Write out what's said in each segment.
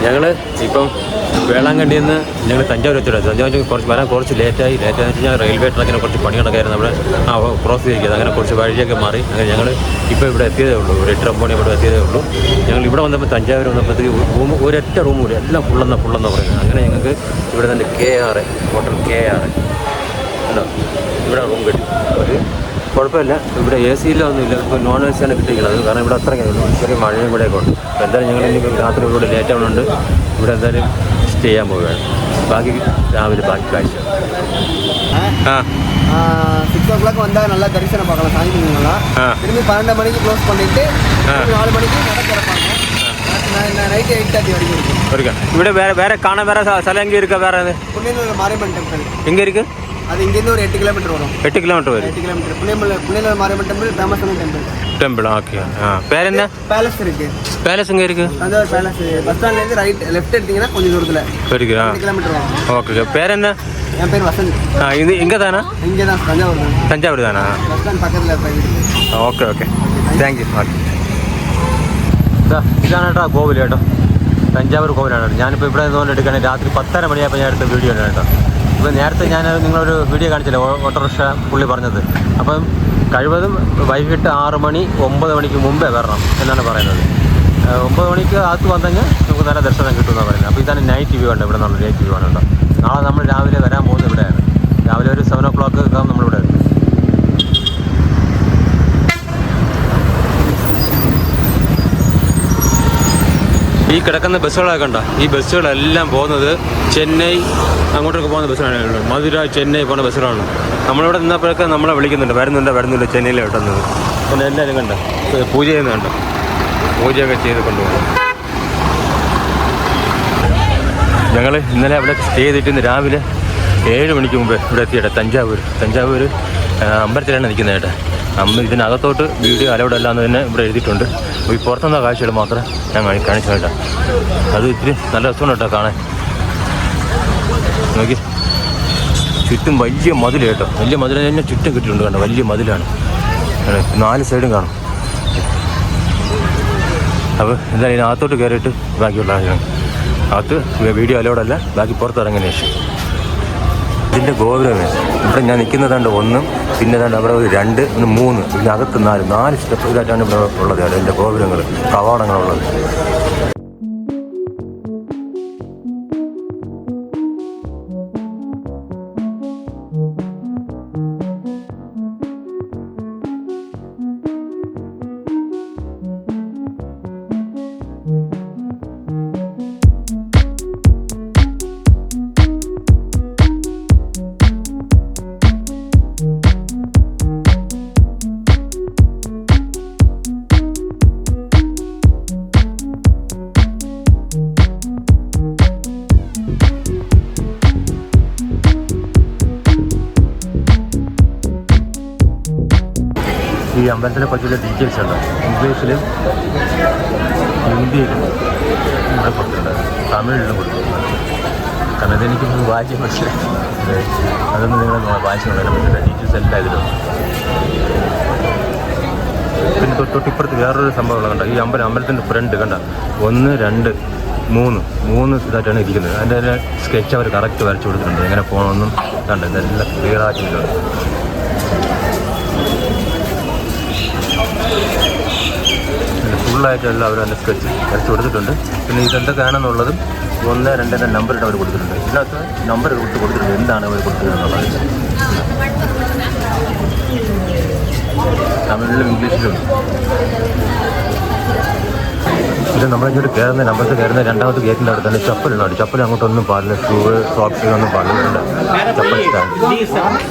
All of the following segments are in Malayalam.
ഞങ്ങൾ ഇപ്പം വേളാങ്കണ്ണിയിൽ നിന്ന് ഞങ്ങൾ തഞ്ചാവൂർ എത്തിയിട്ടുണ്ട്. തഞ്ചാവൂർ വരാൻ കുറച്ച് ലേറ്റായി വെച്ച് ഞാൻ റെയിൽവേ ട്രാക്കിനെ കുറച്ച് പണികളൊക്കെ നമ്മുടെ ക്രോസ് ചെയ്തിരിക്കുന്നത്. അങ്ങനെ കുറച്ച് വഴിയൊക്കെ മാറി അങ്ങനെ ഞങ്ങൾ ഇപ്പോൾ ഇവിടെ എത്തിയതേ ഉള്ളൂ. ഒരു 8-9 മണി ഇവിടെ എത്തിയതേ ഉള്ളൂ. ഞങ്ങൾ ഇവിടെ വന്നപ്പോൾ തഞ്ചാവൂർ വന്നപ്പോഴത്തേക്ക് ഒരൊറ്റ റൂം കൂടി എല്ലാം ഫുള്ളെന്ന് പറയുന്നത്. അങ്ങനെ ഞങ്ങൾക്ക് ഇവിടെ തന്നെ KR ഹോട്ടൽ KR ഉണ്ടോ, ഇവിടെ റൂം കിട്ടി. ഒരു കുഴപ്പമില്ല, ഇവിടെ AC ഒന്നുമില്ല. ഇപ്പോൾ നോൺ AC ആണ് കിട്ടിയിരിക്കുന്നത്. കാരണം ഇവിടെ അത്രയ്ക്ക് ചെറിയ മഴയും കൂടെയൊക്കെ ഉണ്ട്. അപ്പോൾ എന്തായാലും ഞങ്ങൾ ഇനി രാത്രി ഇവിടെ ലേറ്റ് ആവുന്നുണ്ട്. ഇവിടെ എന്തായാലും സ്റ്റേ ചെയ്യാൻ പോവുകയാണ്. ബാക്കി രാവിലെ ബാക്കി കാഴ്ച. 6 o'clock வந்தால் நல்லா தரிசனம் பார்க்கலாம் சாமி கும்பிடலாம். திரும்பி 12 மணிக்கு க்ளோஸ் பண்ணிட்டு 4 மணிக்கு நடை திறப்பாங்க. நைட்டு 8:30 வரைக்கும் இருக்கும். ഇവിടെ വേറെ കാണാൻ വേറെ സ്ഥലം എங்கே இருக்கா? വേറെ புண்ணியநல்லூர் மாரியம்மன் டெம்பிள் எங்கே இருக்குது? அது இங்கேருந்து ஒரு 8 கிலோமீட்டர் வரும். 8 கிலோமீட்டர் வரும். 8 கிலோமீட்டர் புண்ணியநல்லூர் மாரியம்மன் டெம்பிள் ஃபேமஸான டெம்பிள். ஓகே. பேர் என்ன? பேலஸ் இருக்கு. பேலஸ் எங்கே இருக்கு? தஞ்சாவூர் பேலஸ் பஸ் ஸ்டாண்ட்லேருந்து லெஃப்ட் எடுத்தீங்கன்னா கொஞ்சம் தூரத்தில் இருக்கு. 2 கிலோமீட்டர் வரும். ஓகே. பேர் என்ன? என் பேர் வசந்த். இது இங்கே தானா? இங்கே தான், தஞ்சாவூர் தான். தஞ்சாவூர் தானா? பஸ் ஸ்டாண்ட் பக்கத்தில். Okay thank you. ഇതാണ് കേട്ടോ കോവിൽ കേട്ടോ, തഞ്ചാവൂർ കോവിലാണ്. ഞാനിപ്പോൾ ഇവിടെ നിന്നുകൊണ്ട് എടുക്കുകയാണെങ്കിൽ രാത്രി 10:30 മണിയായപ്പോൾ ഞാൻ എടുത്ത വീഡിയോ ആണ് കേട്ടോ. ഇപ്പോൾ നേരത്തെ ഞാൻ നിങ്ങളൊരു വീഡിയോ കാണിച്ചില്ല, ഓട്ടോറിക്ഷ പുള്ളി പറഞ്ഞത്. അപ്പം കഴിവതും വൈകിട്ട് 6 മണി 9 മണിക്ക് മുമ്പേ വരണം എന്നാണ് പറയുന്നത്. 9 മണിക്ക് അകത്ത് വന്നെങ്കിൽ നമുക്ക് നല്ല ദർശനം കിട്ടുമെന്നാണ് പറയുന്നത്. അപ്പോൾ ഇതാണ് നൈറ്റ് വ്യൂ ഉണ്ട്, ഇവിടെ നിന്നുള്ള നൈറ്റ് വ്യൂ ആണ് കേട്ടോ. നാളെ നമ്മൾ രാവിലെ വരാൻ പോകുന്നത് ഇവിടെയാണ്. രാവിലെ ഒരു 7 o'clock ഒക്കെ നമ്മളിവിടെ എത്തും. ഈ കിടക്കുന്ന ബസ്സുകളൊക്കെ കണ്ടോ, ഈ ബസ്സുകളെല്ലാം പോകുന്നത് ചെന്നൈ അങ്ങോട്ടൊക്കെ പോകുന്ന ബസ്സുകളാണ്. മധുര ചെന്നൈ പോകുന്ന ബസ്സുകളാണ്. നമ്മളിവിടെ നിന്നപ്പോഴൊക്കെ നമ്മളെ വിളിക്കുന്നുണ്ട്, വരുന്നില്ല ചെന്നൈയിൽ കിട്ടുന്നത്. പിന്നെ എല്ലാവരും കണ്ടോ പൂജ ചെയ്യുന്നുണ്ട്, പൂജയൊക്കെ ചെയ്ത് കൊണ്ടുപോകും. ഞങ്ങൾ ഇന്നലെ അവിടെ സ്റ്റേ ചെയ്തിട്ട് ഇന്ന് രാവിലെ 7 മണിക്ക് മുമ്പ് ഇവിടെ എത്തിയിട്ട് തഞ്ചാവൂർ അമ്പലത്തിലാണ് നിൽക്കുന്നത് കേട്ടോ. ഇതിനകത്തോട്ട് വീഡിയോ അലൗഡ് അല്ലാന്ന് തന്നെ ഇവിടെ എഴുതിയിട്ടുണ്ട്. ഈ പുറത്തുനിന്ന കാഴ്ചകൾ മാത്രം ഞാൻ കാണിച്ചു കേട്ടോ. അത് ഇത്തിരി നല്ല രസമാണ് കേട്ടോ കാണാൻ. നോക്കി ചുറ്റും വലിയ മതിൽ കേട്ടോ, വലിയ മതിൽ തന്നെ ചുറ്റും കിട്ടിയിട്ടുണ്ട് കേട്ടോ. വലിയ മതിലാണ്, 4 സൈഡും കാണും. അപ്പോൾ എന്തായാലും ഇതിനകത്തോട്ട് കയറിയിട്ട് ബാക്കിയുള്ള അകത്ത് വീഡിയോ അലൗഡ് അല്ല, ബാക്കി പുറത്തിറങ്ങിയതിന് ശേഷം. ഇതിൻ്റെ ഗോപുരമേ ഇവിടെ ഞാൻ നിൽക്കുന്നതാണ്ട് 1, പിന്നെ അവിടെ ഒരു 2, 3, ഇതിനകത്ത് 4 സ്റ്റെപ്പ് ഇതായിട്ടാണ് ഇവിടെ ഉള്ളത്. അതിൻ്റെ ഗോപുരങ്ങൾ കവാടങ്ങളുള്ളത്. ഈ അമ്പലത്തിനെ പറ്റിയുള്ള ഡീറ്റെയിൽസ് ഉണ്ട്, ഇംഗ്ലീഷിലും ഹിന്ദിയിലും ഇവിടെ കൊടുത്തിട്ടുണ്ട്, തമിഴിലും കൊടുത്തിട്ടുണ്ട്. കാരണം ഇതെനിക്ക് വായിക്കാൻ മനസ്സിലായി, അതൊന്നും നിങ്ങൾ വായിച്ചു നോക്കാൻ പറ്റില്ല. ഡീറ്റെയിൽസ് എല്ലാം ഇതിലുണ്ട്. പിന്നെ തൊട്ടിപ്പുറത്ത് വേറൊരു സംഭവം കണ്ട, ഈ അമ്പലത്തിൻ്റെ ഫ്രണ്ട് കണ്ട 1, 2, 3 ഇതായിട്ടാണ് ഇരിക്കുന്നത്. അതിൻ്റെ സ്കെച്ച് അവർ കറക്റ്റ് വരച്ചു കൊടുത്തിട്ടുണ്ട്, എങ്ങനെ പോകണമെന്നും കണ്ട ഇതെല്ലാം ക്ലിയർ ആക്കിയിട്ടുണ്ട്. ഫുള്ളായിട്ടെല്ലാം അവർ അതിൻ്റെ സ്കെച്ച് വരച്ച് കൊടുത്തിട്ടുണ്ട്. പിന്നെ ഇതെന്തൊക്കെയാണെന്നുള്ളതും 1, 2 നമ്പറിട്ട് അവർ കൊടുത്തിട്ടുണ്ട്. ഇതിനകത്ത് നമ്പർ കൊടുത്തിട്ടുണ്ട്, എന്താണ് അവർ കൊടുത്തിട്ടുള്ളത്. തമിഴിലും ഇംഗ്ലീഷിലും. ഇത് നമ്മളിങ്ങോട്ട് കയറുന്ന അമ്പലത്തിൽ കയറുന്ന 2ാമത്തെ ഗേറ്റിൻ്റെ അവിടെ തന്നെ ചപ്പലുണ്ട്. ചപ്പൽ അങ്ങോട്ടൊന്നും പാടില്ല, സോക്സ് ഒന്നും പാടില്ല. ചപ്പൽ സ്റ്റാൻഡ്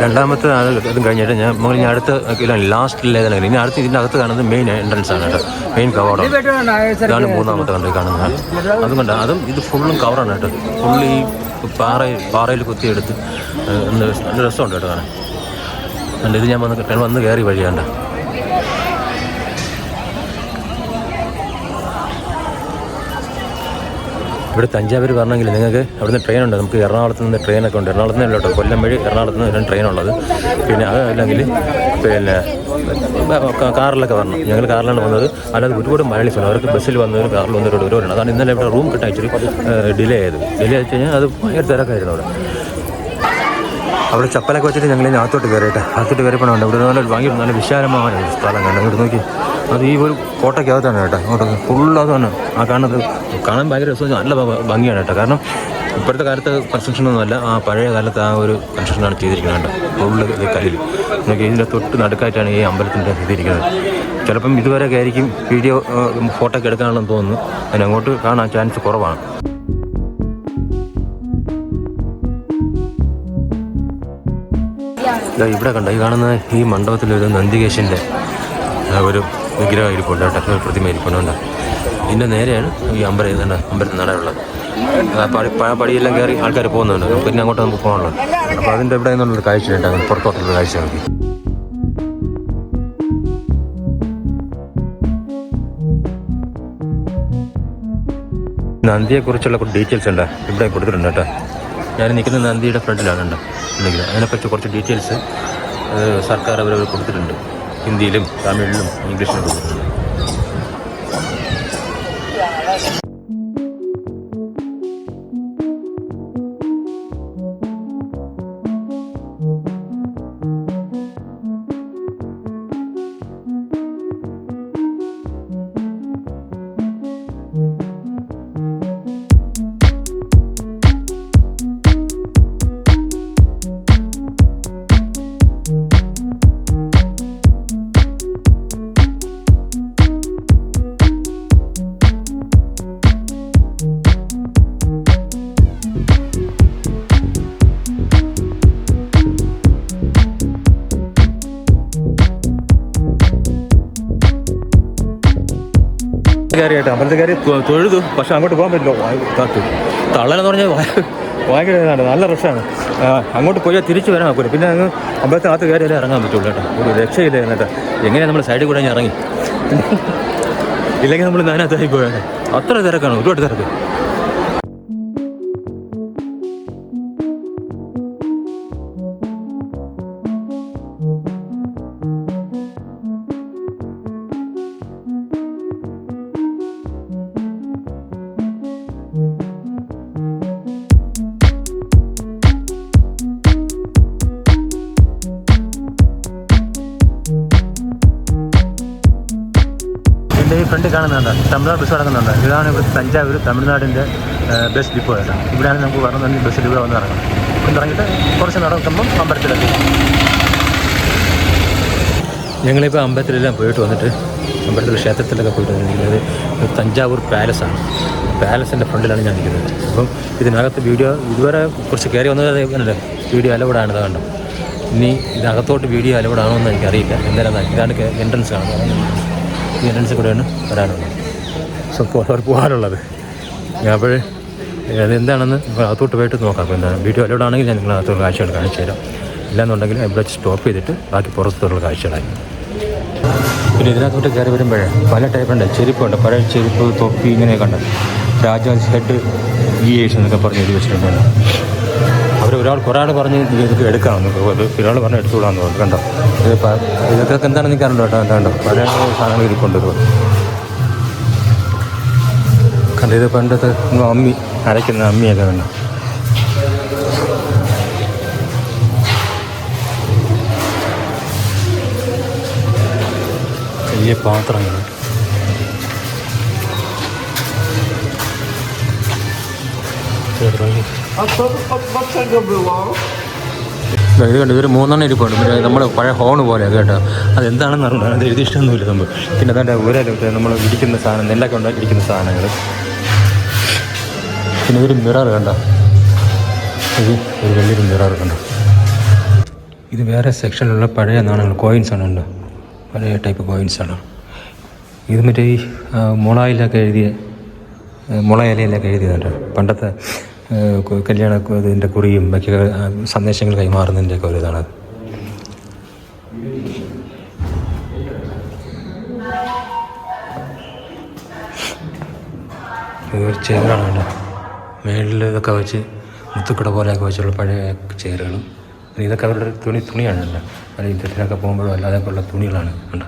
2ാമത്തെ അതും കഴിഞ്ഞിട്ട് ഞാൻ അടുത്ത ലാസ്റ്റിലേതാണ്. ഇനി അടുത്ത് ഇതിൻ്റെ അകത്ത് കാണുന്നത് മെയിൻ എൻട്രൻസ് ആണ് കേട്ടോ, മെയിൻ കവറാണ്. ഇതാണ് 3ാമത്തെ കണ്ട് കാണുന്നത്. അതും കണ്ട അതും ഇത് ഫുള്ളും കവറാണ് കേട്ടോ. ഫുള്ള് ഈ പാറയിൽ കുത്തിയെടുത്ത് നല്ല രസമുണ്ട് കേട്ടോ കാണാൻ. അതുകൊണ്ട് ഇത് ഞാൻ വന്ന് കയറി വഴിയാണ്ട. ഇവിടെ തഞ്ചാവൂർ പറഞ്ഞെങ്കിൽ നിങ്ങൾക്ക് അവിടുന്ന് ട്രെയിനുണ്ട്. നമുക്ക് എറണാകുളത്ത് നിന്ന് ട്രെയിനൊക്കെ ഉണ്ട്. എറണാകുളത്ത് നിന്ന് കേട്ടോ, കൊല്ലം വഴി എറണാകുളത്ത് നിന്ന് ട്രെയിനുള്ളത്. പിന്നെ അത് അല്ലെങ്കിൽ പിന്നെ കാറിലൊക്കെ വരണം. ഞങ്ങൾ കാറിലാണ് വന്നത്. അല്ലാതെ ഒരുപാട് മലയാളീസ് ഉണ്ട്. അവർക്ക് ബസ്സിൽ വന്നവരും കാറിൽ വന്നവരും ഒരുപാടുണ്ട്. അതാണ് ഇന്നലെ ഇവിടെ റൂം കിട്ടാൻ ഇച്ചിരി ഡിലേ ആയത്. ഡിലേ ആയിട്ട് കഴിഞ്ഞാൽ അത് ഭയങ്കര തിരക്കായിരുന്നു അവിടെ ചപ്പലൊക്കെ വെച്ചിട്ട് ഞങ്ങൾ അകത്തോട്ട് കയറിയിട്ട് അകത്തോട്ട് കയറിയപ്പോൾ ഉണ്ട് ഇവിടെ നല്ല ഭയങ്കര നല്ല വിശാലമായ സ്ഥലം കണ്ടു. ഇങ്ങോട്ട് നോക്കി, അത് ഈ ഒരു കോട്ടയ്ക്കകത്താണ് കേട്ടോ. അങ്ങോട്ട് ഫുള്ള് അതാണ് ആ കാണുന്നത്. കാണാൻ ഭയങ്കര രസം, നല്ല ഭംഗിയാണ് കേട്ടോ. കാരണം ഇപ്പോഴത്തെ കാലത്ത് കൺസ്ട്രക്ഷനൊന്നുമല്ല, ആ പഴയ കാലത്ത് ആ ഒരു കൺസ്ട്രക്ഷനാണ് ചെയ്തിരിക്കുന്നത് കേട്ടോ. ഫുള്ള് കല്ലിൽ നോക്കി ഇതിൻ്റെ തൊട്ട് നടുക്കായിട്ടാണ് ഈ അമ്പലത്തിൻ്റെ ചെയ്തിരിക്കുന്നത്. ചിലപ്പം ഇതുവരെയൊക്കെ ആയിരിക്കും വീഡിയോ ഫോട്ടോ ഒക്കെ എടുക്കാനുള്ളതെന്ന് തോന്നുന്നു. അതിനങ്ങോട്ട് കാണാൻ ചാൻസ് കുറവാണ്. ഇവിടെ കണ്ട ഈ കാണുന്ന ഈ മണ്ഡപത്തിലൊരു നന്ദികേശൻ്റെ ഒരു വിഗ്രഹം ഇരിപ്പുണ്ട് കേട്ടോ, ഒരു പ്രതിമ ഇരിപ്പുണ്ട്. ഇതിൻ്റെ നേരെയാണ് ഈ അമ്പലത്തിൽ നടയുള്ളത്. പടിയെല്ലാം കയറി ആൾക്കാർ പോകുന്നുണ്ട്. പിന്നെ അങ്ങോട്ട് നമുക്ക് പോകാനുള്ളത്. അപ്പോൾ അതിൻ്റെ ഇവിടെ നിന്നുള്ളൊരു കാഴ്ചയുണ്ട്, അങ്ങനെ പുറത്തോട്ടുള്ള കാഴ്ച നോക്കി. നന്ദിയെക്കുറിച്ചുള്ള ഡീറ്റെയിൽസ് ഉണ്ട് ഇവിടെ കൊടുത്തിട്ടുണ്ട് കേട്ടോ. ഞാൻ നിൽക്കുന്ന നന്ദിയുടെ ഫ്രണ്ടിലാണ് ഉണ്ടോ ഉണ്ടെങ്കിൽ അതിനെപ്പറ്റി കുറച്ച് ഡീറ്റെയിൽസ് സർക്കാർ അവർ കൊടുത്തിട്ടുണ്ട്. ഹിന്ദിയിലും തമിഴിലും ഇംഗ്ലീഷിലും കൊടുത്തിട്ടുണ്ട്. കയറിയായിട്ട് അമ്പലത്തിൽ കയറി തൊഴുതു. പക്ഷെ അങ്ങോട്ട് പോകാൻ പറ്റില്ല. തള്ളലെന്ന് പറഞ്ഞാൽ ഭയങ്കര ഇതാണ്, നല്ല റഷാണ്. അങ്ങോട്ട് പോയാൽ തിരിച്ചു വരാൻ നോക്കില്ല. പിന്നെ അങ്ങ് അമ്പലത്തിനകത്ത് കയറിയാലേ ഇറങ്ങാൻ പറ്റുള്ളൂ കേട്ടോ. ഒരു രക്ഷയില്ല എന്നിട്ട് എങ്ങനെയാണ് നമ്മൾ സൈഡിൽ കൂടെ ഇറങ്ങി, ഇല്ലെങ്കിൽ നമ്മൾ അതിനകത്തായി പോയാണ്. അത്ര തിരക്കാണ്, ഒരുപാട് തിരക്ക്. എൻ്റെ ഈ ഫ്രണ്ട് കാണുന്നുണ്ട് തമിഴ്നാട് ബസ് കിടക്കുന്നുണ്ട്. ഇതാണ് ഇവിടുത്തെ തഞ്ചാവൂർ തമിഴ്നാടിൻ്റെ ബസ് ഡിപ്പോ ആയിട്ട്. ഇവിടെയാണ് നമുക്ക് പറഞ്ഞ ബസ്സിൽ ഇവിടെ വന്ന് ഇറങ്ങണം. ഇവിടെ ഇറങ്ങിയിട്ട് കുറച്ച് നടക്കുമ്പം അമ്പലത്തിലെത്തി. ഞങ്ങളിപ്പോൾ അമ്പലത്തിലെല്ലാം പോയിട്ട് വന്നിട്ട് അമ്പലത്തിൽ ക്ഷേത്രത്തിലൊക്കെ പോയിട്ട് വന്നിരിക്കുന്നത് തഞ്ചാവൂർ പാലസാണ്. പാലസിൻ്റെ ഫ്രണ്ടിലാണ് ഞാൻ നിൽക്കുന്നത്. അപ്പം ഇതിനകത്ത് വീഡിയോ ഇതുവരെ കുറച്ച് കയറി വന്നത് അല്ലേ വീഡിയോ അലൗഡാണ്. ഇത് കണ്ടോ. ഇനി ഇതിനകത്തോട്ട് വീഡിയോ അലൗഡാണോ എന്ന് എനിക്കറിയില്ല. എന്തായാലും ഇതാണ് എൻട്രൻസ് കാണുന്നത്. ഈ എൻട്രൻസ് കൂടെയാണ് വരാനുള്ളത്. സോ അവർ പോകാനുള്ളത്. അപ്പോൾ അതെന്താണെന്ന് അകത്തോട്ട് പോയിട്ട് നോക്കാം. അപ്പോൾ എന്താണ് വീഡിയോ അലൗഡാണെങ്കിൽ ഞാൻ നിങ്ങളകത്തുള്ള കാഴ്ചകൾ കാണിച്ചു തരാം. ഇല്ലാന്നുണ്ടെങ്കിൽ ഇവിടെ സ്റ്റോപ്പ് ചെയ്തിട്ട് ബാക്കി പുറത്തുള്ള കാഴ്ചകളായി. പിന്നെ ഇതിനകത്തോട്ട് കയറി വരുമ്പോഴേ പല ടൈപ്പുണ്ട്. ചെരുപ്പുണ്ട്, പഴയ ചെരുപ്പ്, തൊപ്പി, ഇങ്ങനെയൊക്കെ ഉണ്ട്. രാജാസ് ഹെഡ് ഗിയേഴ്സ് എന്നൊക്കെ പറഞ്ഞ് എഴുതി വെച്ചിട്ടുണ്ട്. ഒരാൾ പറഞ്ഞ് ഇതൊക്കെ എടുക്കാമെന്ന്, ഒരാൾ പറഞ്ഞ് എടുത്തുകൂടാന്ന് തോന്നുന്നു. കണ്ടോ ഇതൊക്കെ എന്താണെന്ന് എനിക്കറിയില്ല കേട്ടോ. എന്താണ്ടോ പല സാധനങ്ങൾ ഇരിപ്പുണ്ട്. കണ്ടോ ഇത് പണ്ടത്തെ അമ്മി, അരയ്ക്കുന്ന അമ്മിയൊക്കെ കണ്ടോ. വലിയ പാത്രങ്ങൾ. ഇത് കണ്ടു, ഇതൊരു 3 ഇരിപ്പുണ്ട്. പിന്നെ നമ്മൾ പഴയ ഹോൺ പോലെ കേട്ടോ. അതെന്താണെന്ന് അറിയില്ല, അത് എഴുതി ഇഷ്ടമൊന്നുമില്ല നമ്മൾ. പിന്നെ അതാണ്ട് ഒരേ നമ്മൾ ഇരിക്കുന്ന സാധനം, നെല്ലൊക്കെ ഉണ്ടാക്കി ഇരിക്കുന്ന സാധനങ്ങൾ. പിന്നെ ഇതൊരു മിറർ കണ്ടോ, ഇത് ഒരു വലിയൊരു മിറർ കണ്ടോ. ഇത് വേറെ സെക്ഷനിലുള്ള പഴയ നാണയങ്ങൾ, കോയിൻസാണ് ഉണ്ടോ, പഴയ ടൈപ്പ് കോയിൻസാണ്. ഇത് മറ്റേ ഈ മുളയിലൊക്കെ മുള ഇലയിലൊക്കെ എഴുതിയതുണ്ട്. പണ്ടത്തെ കല്യാണ ഇതിൻ്റെ കുറിയും ബാക്കി സന്ദേശങ്ങൾ കൈമാറുന്നതിൻ്റെയൊക്കെ ഒരു ഇതാണ്. ഇതൊരു ചെയറാണ് കേട്ടോ. മേളിൽ ഇതൊക്കെ വെച്ച് മുത്തുക്കട പോലെയൊക്കെ വെച്ചുള്ള പഴയ ചെയറുകളും ഇതൊക്കെ അവരുടെ തുണിയാണ് കേട്ടോ. അത് യുദ്ധത്തിനൊക്കെ പോകുമ്പോഴും അല്ലാതെയൊക്കെ ഉള്ള തുണികളാണ് കണ്ടോ.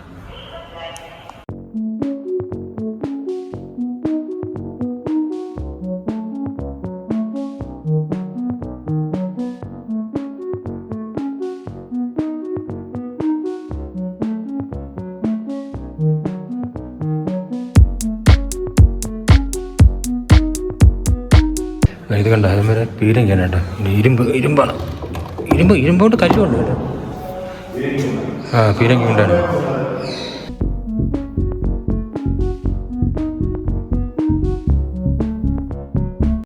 ഇത് കണ്ട അതുവരെ പീരങ്കിയാണ് കേട്ടോ. ഇരുമ്പാണ്. ഇരുമ്പ് കൊണ്ട് കല്ലുണ്ട് കേട്ടോ. ആ പീരങ്കി കൊണ്ടാണ്.